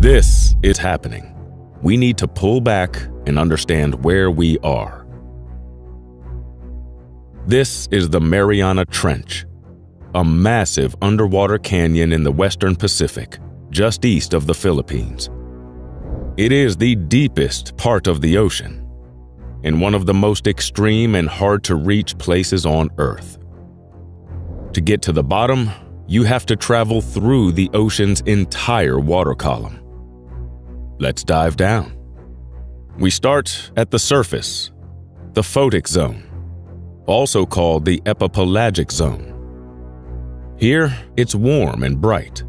This is happening. We need to pull back and understand where we are. This is the Mariana Trench, a massive underwater canyon in the Western Pacific, just east of the Philippines. It is the deepest part of the ocean, and one of the most extreme and hard-to-reach places on Earth. To get to the bottom, you have to travel through the ocean's entire water column. Let's dive down. We start at the surface, the photic zone, also called the epipelagic zone. Here, it's warm and bright,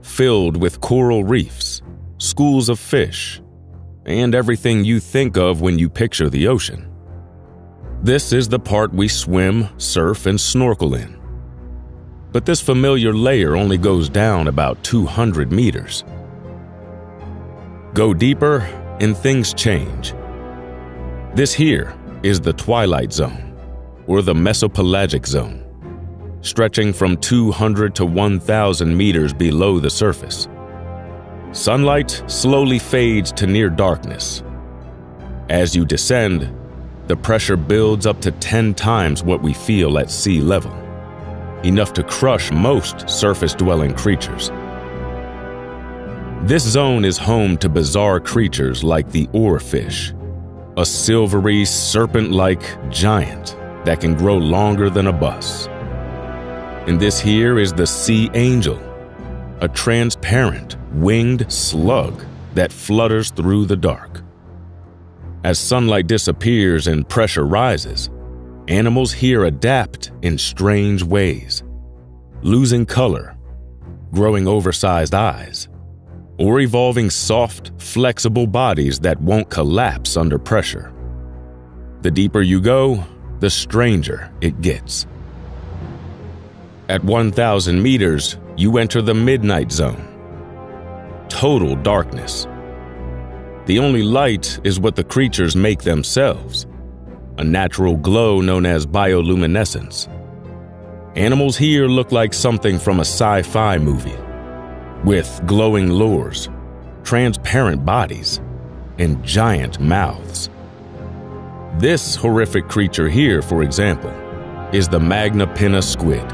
filled with coral reefs, schools of fish, and everything you think of when you picture the ocean. This is the part we swim, surf, and snorkel in. But this familiar layer only goes down about 200 meters. Go deeper, and things change. This here is the twilight zone, or the mesopelagic zone, stretching from 200 to 1,000 meters below the surface. Sunlight slowly fades to near darkness. As you descend, the pressure builds up to 10 times what we feel at sea level, enough to crush most surface-dwelling creatures. This zone is home to bizarre creatures like the oarfish, a silvery, serpent-like giant that can grow longer than a bus. And this here is the sea angel, a transparent, winged slug that flutters through the dark. As sunlight disappears and pressure rises, animals here adapt in strange ways, losing color, growing oversized eyes, or evolving soft, flexible bodies that won't collapse under pressure. The deeper you go, the stranger it gets. At 1,000 meters, you enter the midnight zone. Total darkness. The only light is what the creatures make themselves, a natural glow known as bioluminescence. Animals here look like something from a sci-fi movie, with glowing lures, transparent bodies, and giant mouths. This horrific creature here, for example, is the Magna pinna squid.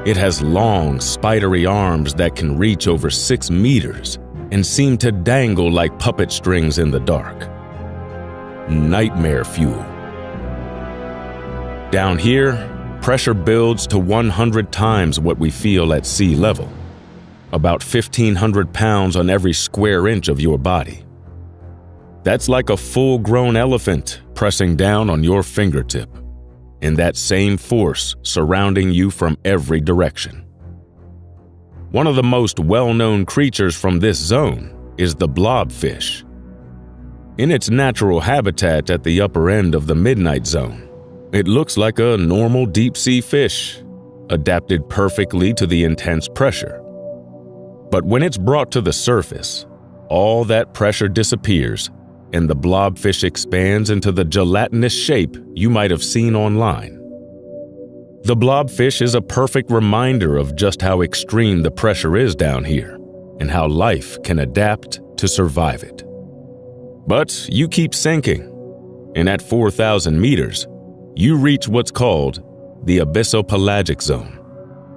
It has long, spidery arms that can reach over 6 meters and seem to dangle like puppet strings in the dark. Nightmare fuel. Down here, pressure builds to 100 times what we feel at sea level, about 1,500 pounds on every square inch of your body. That's like a full-grown elephant pressing down on your fingertip, and that same force surrounding you from every direction. One of the most well-known creatures from this zone is the blobfish. In its natural habitat at the upper end of the midnight zone, it looks like a normal deep-sea fish, adapted perfectly to the intense pressure. But when it's brought to the surface, all that pressure disappears and the blobfish expands into the gelatinous shape you might have seen online. The blobfish is a perfect reminder of just how extreme the pressure is down here and how life can adapt to survive it. But you keep sinking, and at 4,000 meters, you reach what's called the abyssopelagic zone,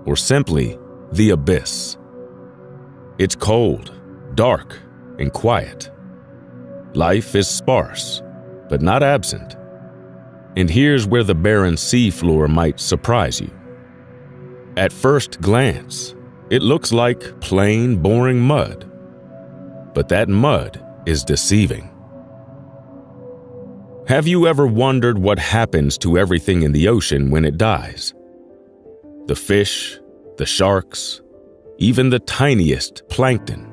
or simply the abyss. It's cold, dark, and quiet. Life is sparse, but not absent. And here's where the barren seafloor might surprise you. At first glance, it looks like plain, boring mud. But that mud is deceiving. Have you ever wondered what happens to everything in the ocean when it dies? The fish, the sharks, even the tiniest plankton.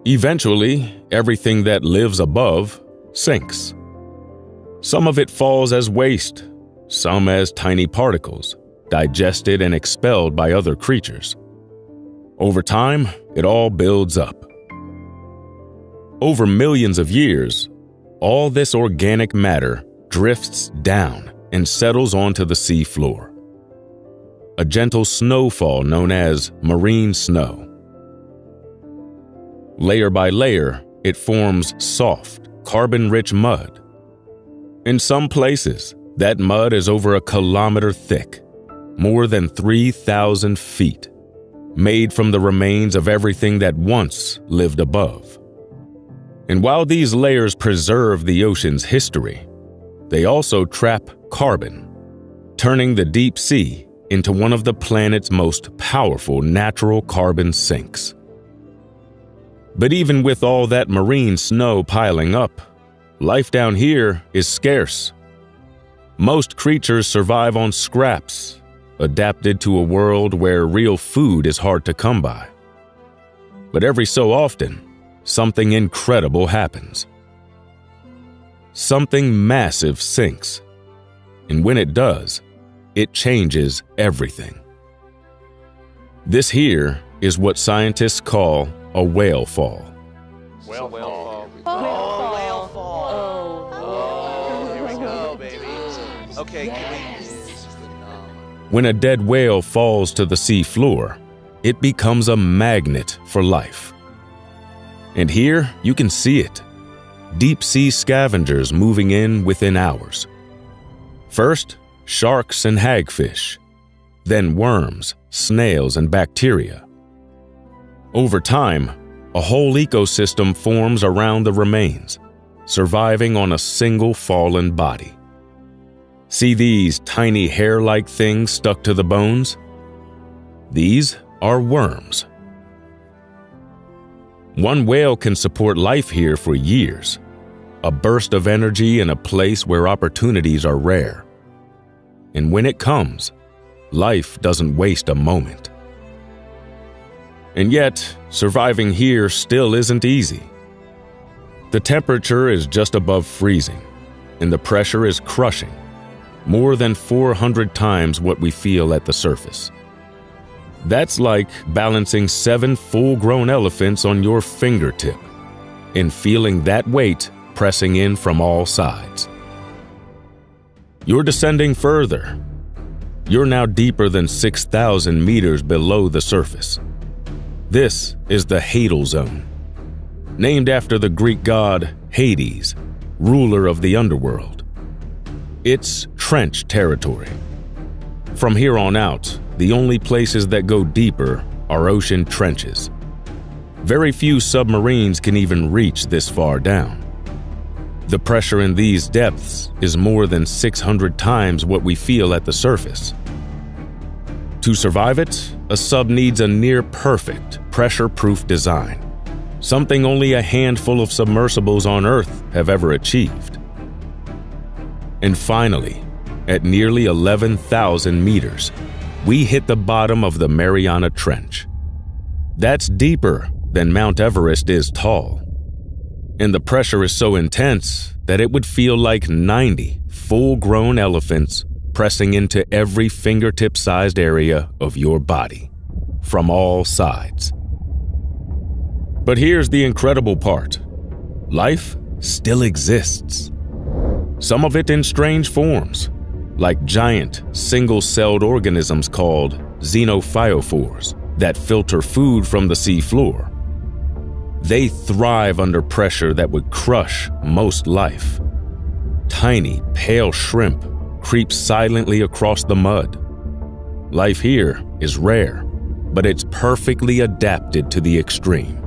Eventually, everything that lives above sinks. Some of it falls as waste, some as tiny particles, digested and expelled by other creatures. Over time, it all builds up. Over millions of years, all this organic matter drifts down and settles onto the sea floor. A gentle snowfall known as marine snow. Layer by layer, it forms soft, carbon-rich mud. In some places, that mud is over a kilometer thick, more than 3,000 feet, made from the remains of everything that once lived above. And while these layers preserve the ocean's history, they also trap carbon, turning the deep sea into one of the planet's most powerful natural carbon sinks. But even with all that marine snow piling up, life down here is scarce. Most creatures survive on scraps, adapted to a world where real food is hard to come by. But every so often, something incredible happens. Something massive sinks, and when it does, it changes everything. This here is what scientists call a whale fall. Whale fall. Oh, whale fall. Oh, here we go, baby. Okay, When a dead whale falls to the sea floor, it becomes a magnet for life. And here you can see it. Deep sea scavengers moving in within hours. First, sharks and hagfish, then worms, snails, and bacteria. Over time, a whole ecosystem forms around the remains, surviving on a single fallen body. See these tiny hair-like things stuck to the bones? These are worms. One whale can support life here for years, a burst of energy in a place where opportunities are rare. And when it comes, life doesn't waste a moment. And yet, surviving here still isn't easy. The temperature is just above freezing, and the pressure is crushing, more than 400 times what we feel at the surface. That's like balancing 7 full-grown elephants on your fingertip and feeling that weight pressing in from all sides. You're descending further. You're now deeper than 6,000 meters below the surface. This is the Hadal Zone, named after the Greek god Hades, ruler of the underworld. It's trench territory. From here on out, the only places that go deeper are ocean trenches. Very few submarines can even reach this far down. The pressure in these depths is more than 600 times what we feel at the surface. To survive it, a sub needs a near-perfect, pressure-proof design, something only a handful of submersibles on Earth have ever achieved. And finally, at nearly 11,000 meters, we hit the bottom of the Mariana Trench. That's deeper than Mount Everest is tall. And the pressure is so intense that it would feel like 90 full-grown elephants pressing into every fingertip-sized area of your body, from all sides. But here's the incredible part. Life still exists. Some of it in strange forms, like giant, single-celled organisms called xenophytophores that filter food from the sea floor. They thrive under pressure that would crush most life. Tiny, pale shrimp creep silently across the mud. Life here is rare, but it's perfectly adapted to the extreme.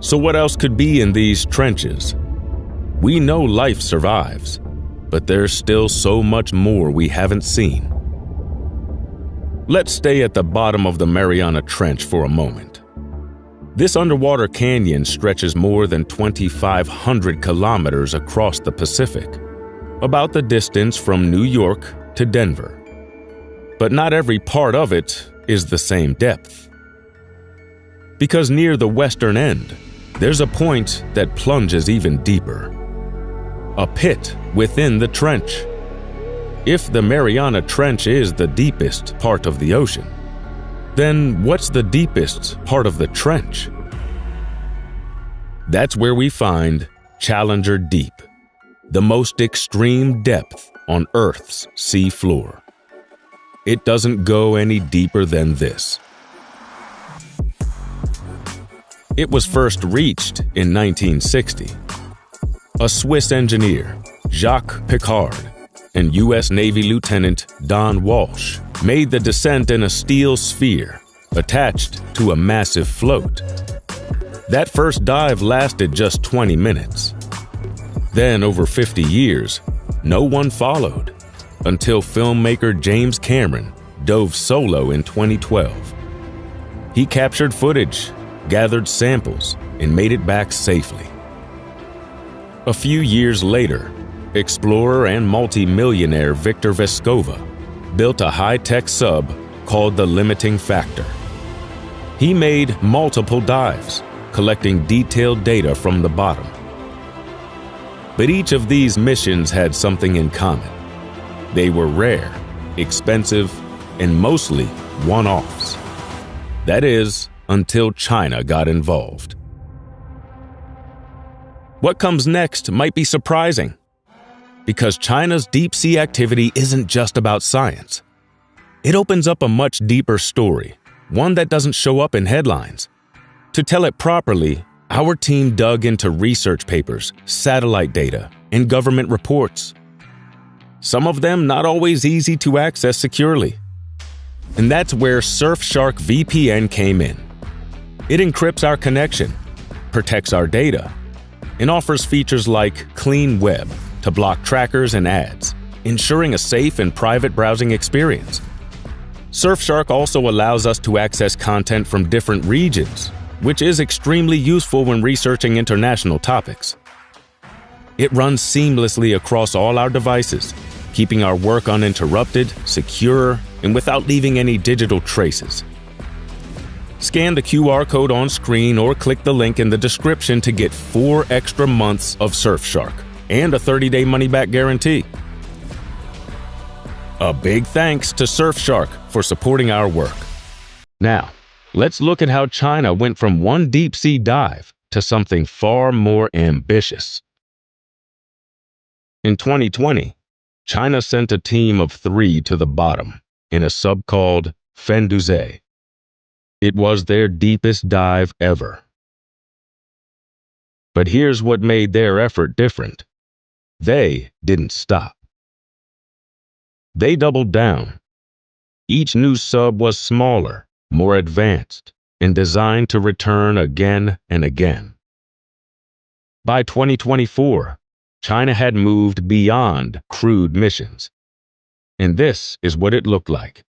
So what else could be in these trenches? We know life survives, but there's still so much more we haven't seen. Let's stay at the bottom of the Mariana Trench for a moment. This underwater canyon stretches more than 2,500 kilometers across the Pacific, about the distance from New York to Denver. But not every part of it is the same depth. Because near the western end, there's a point that plunges even deeper. A pit within the trench. If the Mariana Trench is the deepest part of the ocean, then what's the deepest part of the trench? That's where we find Challenger Deep, the most extreme depth on Earth's sea floor. It doesn't go any deeper than this. It was first reached in 1960. A Swiss engineer, Jacques Piccard, and U.S. Navy Lieutenant Don Walsh made the descent in a steel sphere attached to a massive float. That first dive lasted just 20 minutes. Then, over 50 years, no one followed until filmmaker James Cameron dove solo in 2012. He captured footage, gathered samples, and made it back safely. A few years later, explorer and multi-millionaire Victor Vescova built a high-tech sub called the Limiting Factor. He made multiple dives, collecting detailed data from the bottom. But each of these missions had something in common. They were rare, expensive, and mostly one-offs. That is, until China got involved. What comes next might be surprising, because China's deep-sea activity isn't just about science. It opens up a much deeper story, one that doesn't show up in headlines. To tell it properly, our team dug into research papers, satellite data, and government reports. Some of them not always easy to access securely. And that's where Surfshark VPN came in. It encrypts our connection, protects our data, and offers features like Clean Web to block trackers and ads, ensuring a safe and private browsing experience. Surfshark also allows us to access content from different regions, which is extremely useful when researching international topics. It runs seamlessly across all our devices, keeping our work uninterrupted, secure, and without leaving any digital traces. Scan the QR code on screen or click the link in the description to get 4 extra months of Surfshark and a 30-day money-back guarantee. A big thanks to Surfshark for supporting our work. Now, let's look at how China went from one deep-sea dive to something far more ambitious. In 2020, China sent a team of 3 to the bottom in a sub called Fenduze. It was their deepest dive ever. But here's what made their effort different. They didn't stop. They doubled down. Each new sub was smaller, more advanced, and designed to return again and again. By 2024, China had moved beyond crewed missions. And this is what it looked like.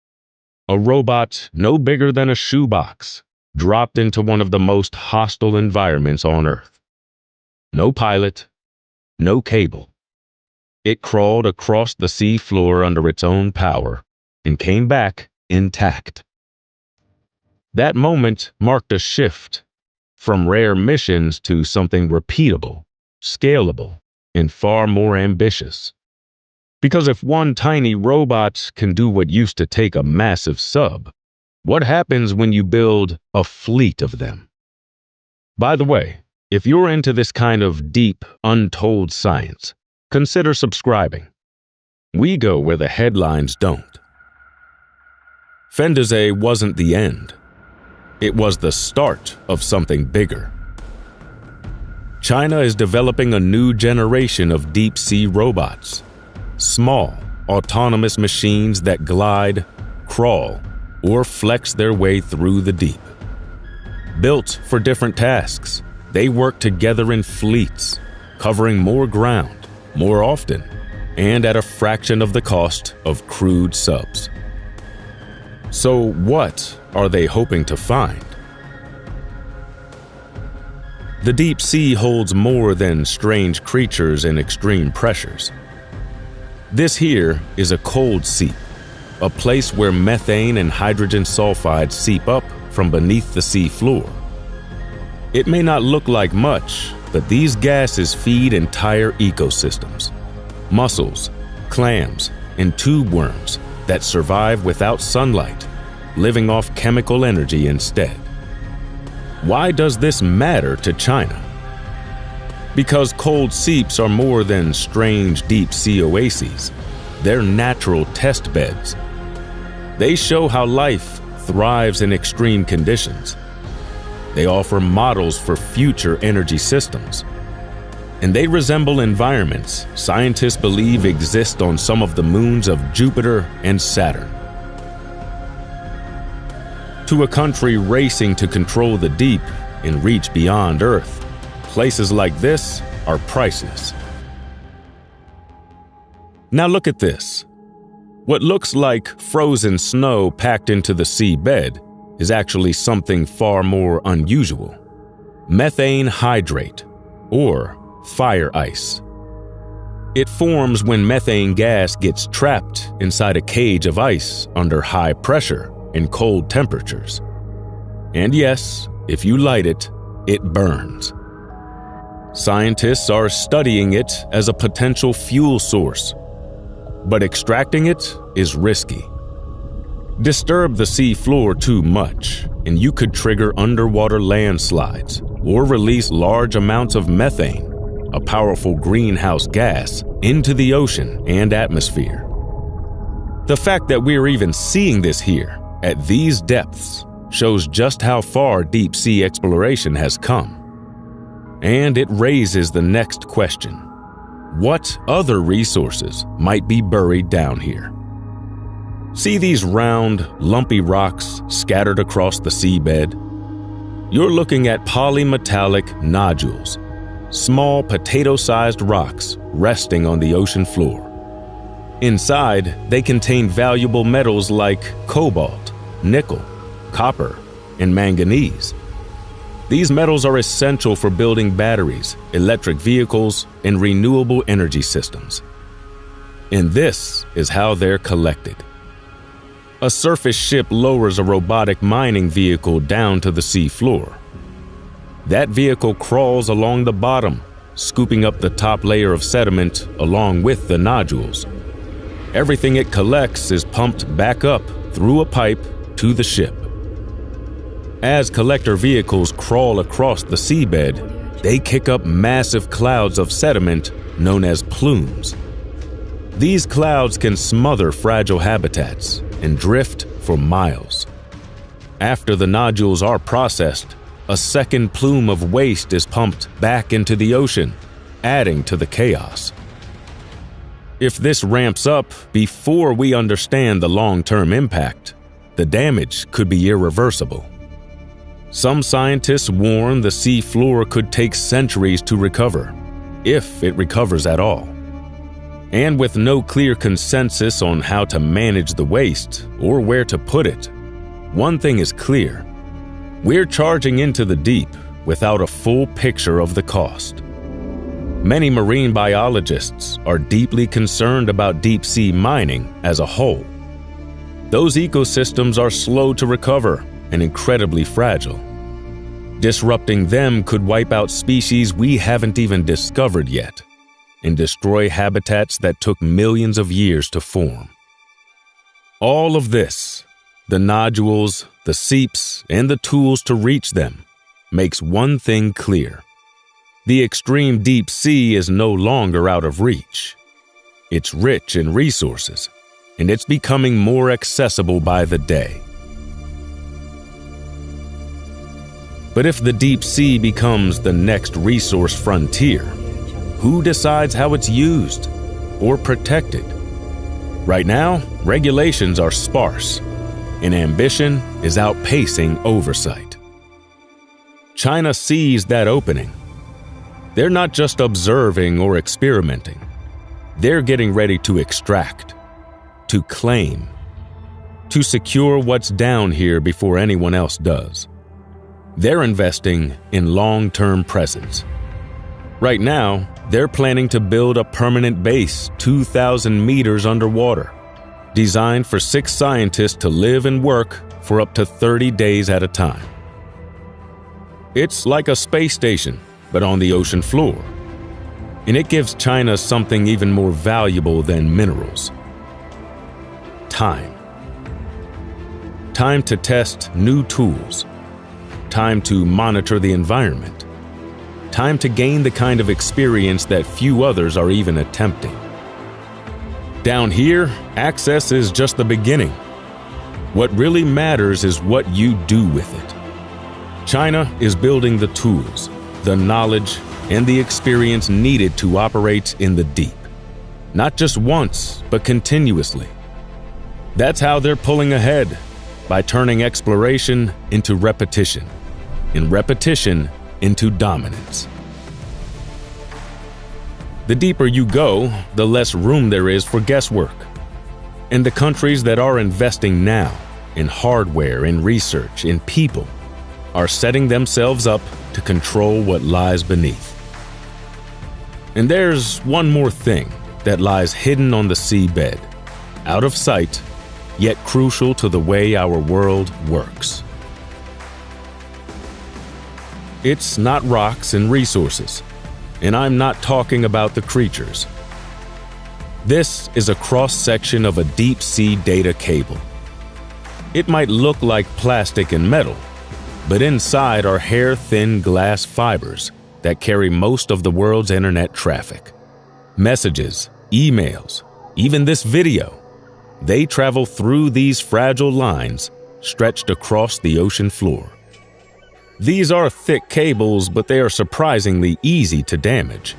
A robot no bigger than a shoebox dropped into one of the most hostile environments on Earth. No pilot, no cable. It crawled across the sea floor under its own power and came back intact. That moment marked a shift from rare missions to something repeatable, scalable, and far more ambitious. Because if one tiny robot can do what used to take a massive sub, what happens when you build a fleet of them? By the way, if you're into this kind of deep, untold science, consider subscribing. We go where the headlines don't. Fenduze wasn't the end. It was the start of something bigger. China is developing a new generation of deep-sea robots. Small, autonomous machines that glide, crawl, or flex their way through the deep. Built for different tasks, they work together in fleets, covering more ground, more often, and at a fraction of the cost of crewed subs. So what are they hoping to find? The deep sea holds more than strange creatures and extreme pressures. This here is a cold seep, a place where methane and hydrogen sulfide seep up from beneath the sea floor. It may not look like much, but these gases feed entire ecosystems. Mussels, clams, and tube worms that survive without sunlight, living off chemical energy instead. Why does this matter to China? Because cold seeps are more than strange deep-sea oases. They're natural test beds. They show how life thrives in extreme conditions. They offer models for future energy systems. And they resemble environments scientists believe exist on some of the moons of Jupiter and Saturn. To a country racing to control the deep and reach beyond Earth, places like this are priceless. Now look at this. What looks like frozen snow packed into the seabed is actually something far more unusual: methane hydrate, or fire ice. It forms when methane gas gets trapped inside a cage of ice under high pressure and cold temperatures. And yes, if you light it, it burns. Scientists are studying it as a potential fuel source, but extracting it is risky. Disturb the sea floor too much, and you could trigger underwater landslides or release large amounts of methane, a powerful greenhouse gas, into the ocean and atmosphere. The fact that we're even seeing this here, at these depths, shows just how far deep-sea exploration has come. And it raises the next question: what other resources might be buried down here? See these round, lumpy rocks scattered across the seabed? You're looking at polymetallic nodules, small potato-sized rocks resting on the ocean floor. Inside, they contain valuable metals like cobalt, nickel, copper, and manganese. These metals are essential for building batteries, electric vehicles, and renewable energy systems. And this is how they're collected. A surface ship lowers a robotic mining vehicle down to the sea floor. That vehicle crawls along the bottom, scooping up the top layer of sediment along with the nodules. Everything it collects is pumped back up through a pipe to the ship. As collector vehicles crawl across the seabed, they kick up massive clouds of sediment known as plumes. These clouds can smother fragile habitats and drift for miles. After the nodules are processed, a second plume of waste is pumped back into the ocean, adding to the chaos. If this ramps up before we understand the long-term impact, the damage could be irreversible. Some scientists warn the sea floor could take centuries to recover, if it recovers at all. And with no clear consensus on how to manage the waste or where to put it, one thing is clear: we're charging into the deep without a full picture of the cost. Many marine biologists are deeply concerned about deep-sea mining as a whole. Those ecosystems are slow to recover and incredibly fragile. Disrupting them could wipe out species we haven't even discovered yet, and destroy habitats that took millions of years to form. All of this, the nodules, the seeps, and the tools to reach them, makes one thing clear: the extreme deep sea is no longer out of reach. It's rich in resources, and it's becoming more accessible by the day. But if the deep sea becomes the next resource frontier, who decides how it's used or protected? Right now, regulations are sparse, and ambition is outpacing oversight. China sees that opening. They're not just observing or experimenting. They're getting ready to extract, to claim, to secure what's down here before anyone else does. They're investing in long-term presence. Right now, they're planning to build a permanent base 2,000 meters underwater, designed for 6 scientists to live and work for up to 30 days at a time. It's like a space station, but on the ocean floor. And it gives China something even more valuable than minerals: time. Time to test new tools. Time to monitor the environment. Time to gain the kind of experience that few others are even attempting. Down here, access is just the beginning. What really matters is what you do with it. China is building the tools, the knowledge, and the experience needed to operate in the deep. Not just once, but continuously. That's how they're pulling ahead, by turning exploration into repetition, and repetition into dominance. The deeper you go, the less room there is for guesswork. And the countries that are investing now in hardware, in research, in people, are setting themselves up to control what lies beneath. And there's one more thing that lies hidden on the seabed, out of sight, yet crucial to the way our world works. It's not rocks and resources, and I'm not talking about the creatures. This is a cross-section of a deep-sea data cable. It might look like plastic and metal, but inside are hair-thin glass fibers that carry most of the world's internet traffic. Messages, emails, even this video, they travel through these fragile lines stretched across the ocean floor. These are thick cables, but they are surprisingly easy to damage.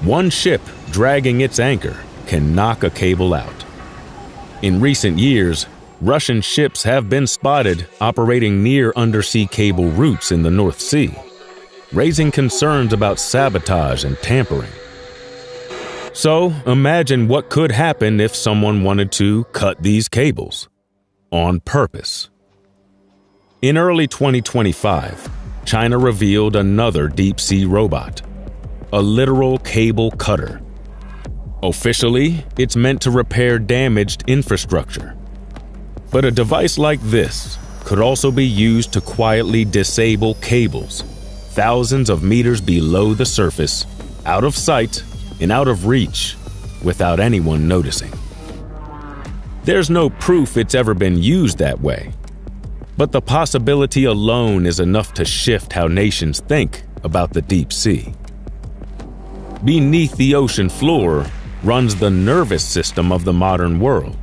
One ship dragging its anchor can knock a cable out. In recent years, Russian ships have been spotted operating near undersea cable routes in the North Sea, raising concerns about sabotage and tampering. So imagine what could happen if someone wanted to cut these cables on purpose. In early 2025, China revealed another deep-sea robot, a literal cable cutter. Officially, it's meant to repair damaged infrastructure. But a device like this could also be used to quietly disable cables, thousands of meters below the surface, out of sight and out of reach, without anyone noticing. There's no proof it's ever been used that way, but the possibility alone is enough to shift how nations think about the deep sea. Beneath the ocean floor runs the nervous system of the modern world.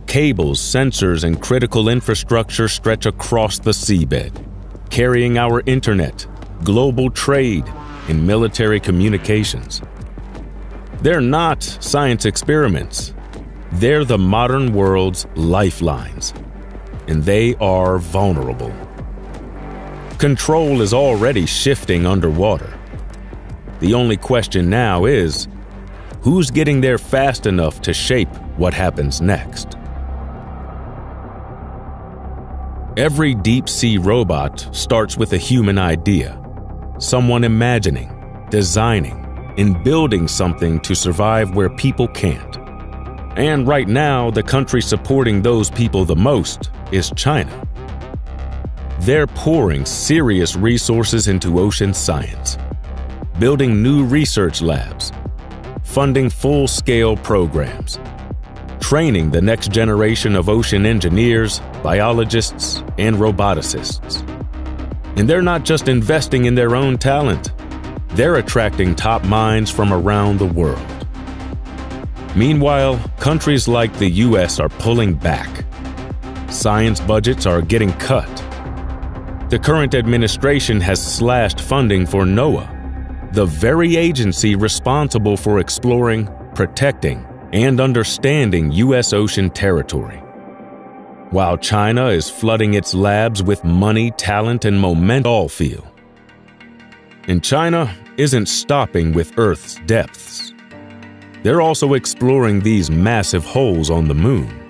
Cables, sensors, and critical infrastructure stretch across the seabed, carrying our internet, global trade, and military communications. They're not science experiments. They're the modern world's lifelines, and they are vulnerable. Control is already shifting underwater. The only question now is, who's getting there fast enough to shape what happens next? Every deep-sea robot starts with a human idea, someone imagining, designing, and building something to survive where people can't. And right now, the country supporting those people the most is China. They're pouring serious resources into ocean science, building new research labs, funding full-scale programs, training the next generation of ocean engineers, biologists, and roboticists. And they're not just investing in their own talent, they're attracting top minds from around the world. Meanwhile, countries like the US are pulling back. Science budgets are getting cut. The current administration has slashed funding for NOAA, the very agency responsible for exploring, protecting, and understanding U.S. ocean territory. While China is flooding its labs with money, talent, and momentum, all feel. And China isn't stopping with Earth's depths. They're also exploring these massive holes on the moon.